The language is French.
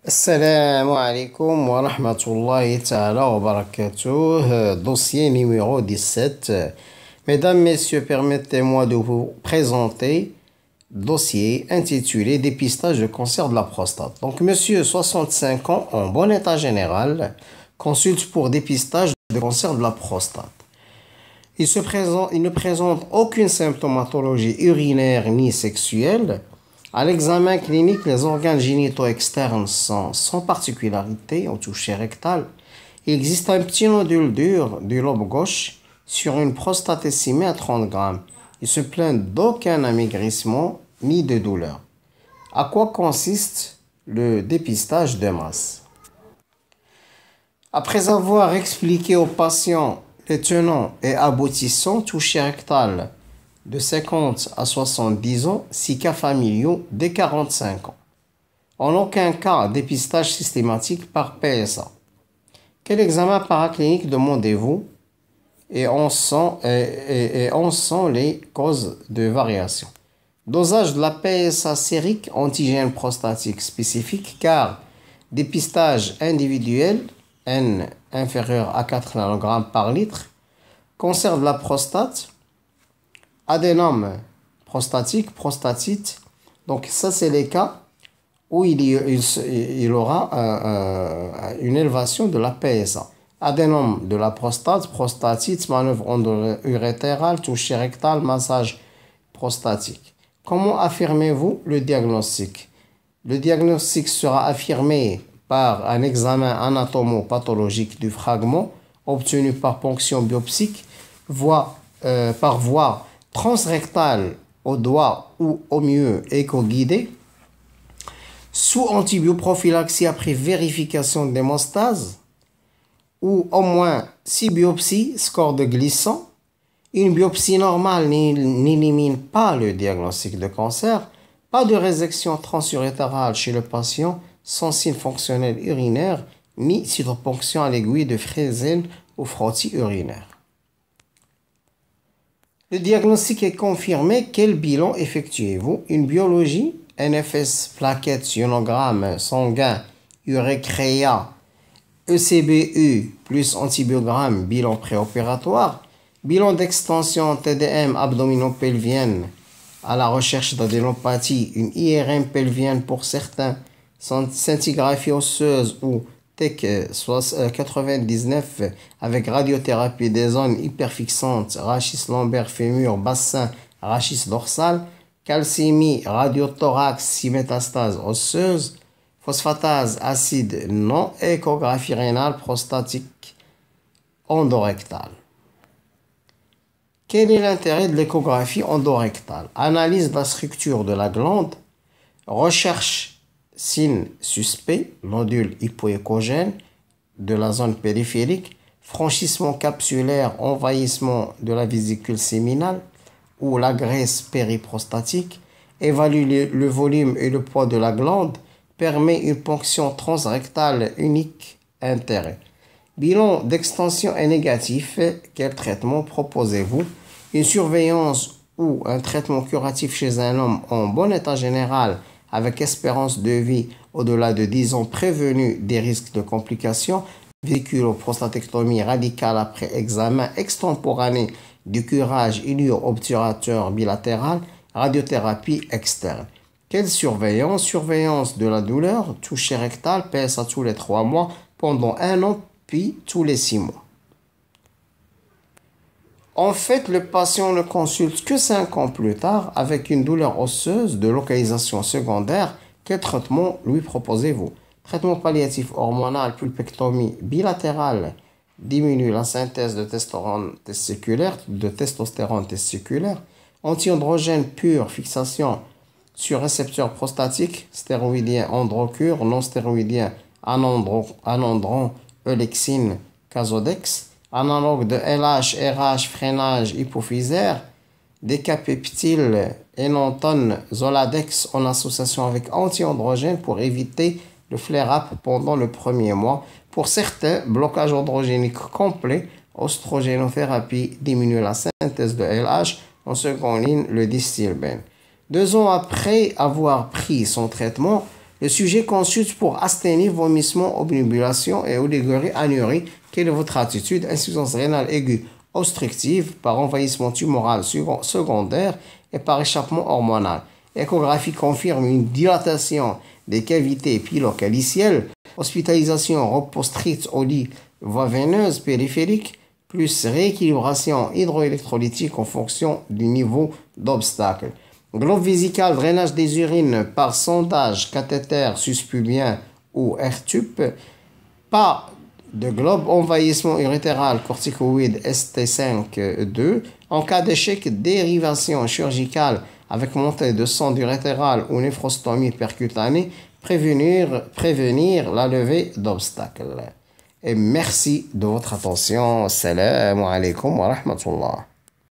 Assalamu alaikum wa rahmatullahi ta'ala wa barakatuh. Dossier numéro 17. Mesdames, Messieurs, permettez-moi de vous présenter dossier intitulé Dépistage de cancer de la prostate. Donc, monsieur, 65 ans, en bon état général, consulte pour dépistage de cancer de la prostate. Il ne présente aucune symptomatologie urinaire ni sexuelle. À l'examen clinique, les organes génitaux externes sont sans particularité au toucher rectal. Il existe un petit nodule dur du lobe gauche sur une prostate estimée à 30 grammes. Il se plaint d'aucun amaigrissement ni de douleur. À quoi consiste le dépistage de masse? Après avoir expliqué aux patients les tenants et aboutissants, toucher rectal de 50 à 70 ans, 6 cas familiaux dès 45 ans. En aucun cas, dépistage systématique par PSA. Quel examen paraclinique demandez-vous et on sent les causes de variation. Dosage de la PSA sérique, antigène prostatique spécifique, car dépistage individuel, N inférieur à 4 nanogrammes par litre, cancer de la prostate, adénome prostatique, prostatite. Donc ça, c'est les cas où il aura une élévation de la PSA. Adénome de la prostate, prostatite, manœuvre endourethérale, toucher rectal, massage prostatique. Comment affirmez-vous le diagnostic? Le diagnostic sera affirmé par un examen anatomo-pathologique du fragment obtenu par ponction biopsique, par voie transrectale au doigt ou au mieux éco-guidé, sous antibioprophylaxie après vérification d'hémostase, ou au moins 6 biopsies, score de Glisson. Une biopsie normale n'élimine pas le diagnostic de cancer. Pas de résection transurétérale chez le patient sans signe fonctionnel urinaire, ni cytoponction à l'aiguille de Fresnel ou frottis urinaire. Le diagnostic est confirmé. Quel bilan effectuez-vous? Une biologie, NFS, plaquettes, ionogramme sanguin, urécréa, ECBU plus antibiogramme, bilan préopératoire, bilan d'extension TDM abdominopelvienne à la recherche d'adénopathie, une IRM pelvienne pour certains, scintigraphie osseuse ou TEC 99 avec radiothérapie des zones hyperfixantes, rachis lombaire, fémur, bassin, rachis dorsal, calcémie, radiothorax, si métastase osseuse, phosphatase acide non, échographie rénale, prostatique, endorectale. Quel est l'intérêt de l'échographie endorectale? Analyse de la structure de la glande, recherche signe suspect, nodule hypoéchogène de la zone périphérique, franchissement capsulaire, envahissement de la vésicule séminale ou la graisse périprostatique, évalue le volume et le poids de la glande, permet une ponction transrectale unique. Intérêt. Bilan d'extension est négatif. Quel traitement proposez-vous? Une surveillance ou un traitement curatif chez un homme en bon état général avec espérance de vie au-delà de 10 ans prévenu des risques de complications, vésiculoprostatectomie radicale après examen extemporané du curage ilio-obturateur bilatéral, radiothérapie externe. Quelle surveillance? Surveillance de la douleur, toucher rectal, PSA tous les 3 mois pendant 1 an, puis tous les 6 mois. En fait, le patient ne consulte que 5 ans plus tard avec une douleur osseuse de localisation secondaire. Quel traitement lui proposez-vous? Traitement palliatif hormonal, pulpectomie bilatérale, diminue la synthèse de testostérone testiculaire, antiandrogène pur, fixation sur récepteur prostatique, stéroïdien androcure, non stéroïdien anandron, eulexine, casodex, analogue de LH, RH, freinage hypophysaire, décapeptyl, énantone, zoladex en association avec antiandrogène pour éviter le flare-up pendant le premier mois. Pour certains, blocage androgénique complet, oestrogénothérapie diminue la synthèse de LH, en seconde ligne le distilbène. 2 ans après avoir pris son traitement, Le sujet consulte pour asthénie, vomissement, obnubilation et oligurie, anurie. Quelle est votre attitude? Insuffisance rénale aiguë obstructive par envahissement tumoral secondaire et par échappement hormonal. Échographie confirme une dilatation des cavités pilocalicielles. Hospitalisation, repos strict au lit, voie veineuse périphérique, plus rééquilibration hydroélectrolytique en fonction du niveau d'obstacle. Globe vésical, drainage des urines par sondage, cathéter suspubien ou air-tube. Pas de globe, envahissement urétéral, corticoïde ST5-2. En cas d'échec, dérivation chirurgicale avec montée de sang urétéral ou néphrostomie percutanée, prévenir la levée d'obstacles. Et merci de votre attention. Assalamu alaikum wa rahmatullah.